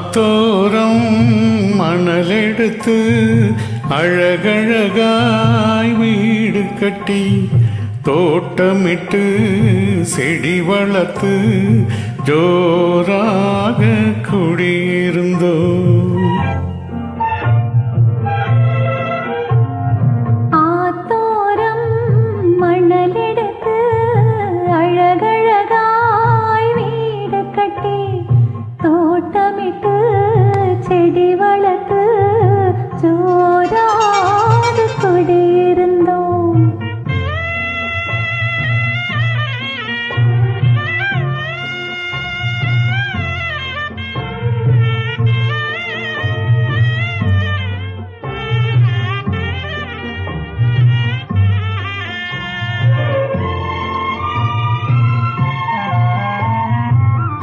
ஆத்தோரம் மணலெடுத்து அழகழகாய் வீடு கட்டி தோட்டமிட்டு செடி வளர்த்து ஜோராக குடியிருந்தோ. செடி வளர்த்து ஜோராக குடியிருந்தோம்.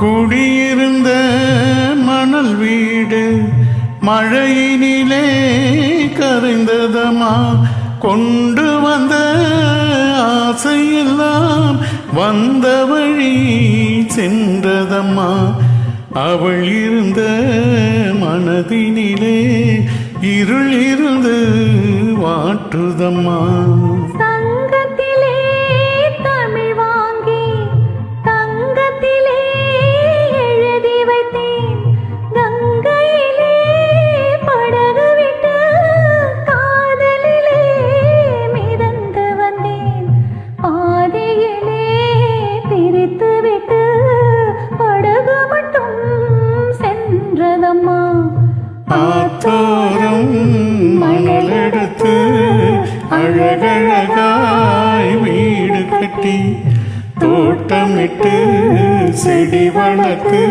குடியிருந்த மணல் வீடு மழையினிலே கரைந்ததம்மா. கொண்டு வந்த ஆசையெல்லாம் வந்த வழி சென்றதம்மா. அவள் இருந்த மனதினிலே இருள் இருந்து வாட்டுதம்மா. ஆத்தோரம் மணலெடுத்து அழகழகாய் வீடு கட்டி தோட்டமிட்டு செடி வளர்த்து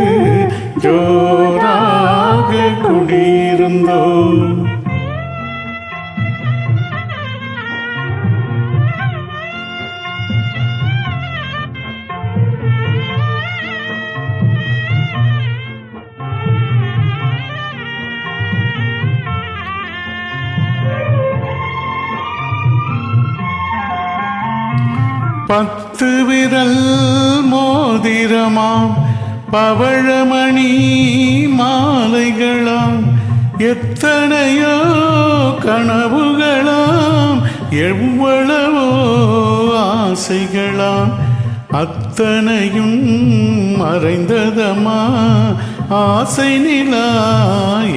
ஜோராக குடியிருந்தோ. பத்து விரல் மோதிரமாம் பவழமணி மாலைகளாம் எத்தனையோ கனவுகளாம் எவ்வளவோ ஆசைகளாம் அத்தனையும் மறைந்ததம்மா. ஆசை நிலா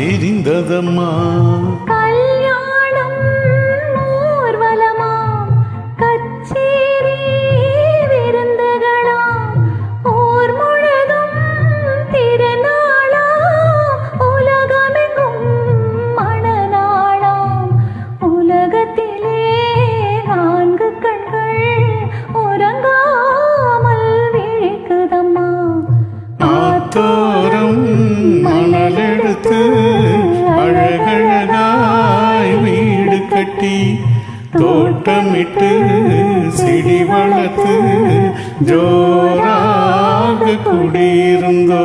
எரிந்ததம்மா. ஆத்தோரம் மணலெடுத்து அழகழகாய் வீடு கட்டி தோட்டமிட்டு செடி வளர்த்து ஜோராக குடியிருந்தோ.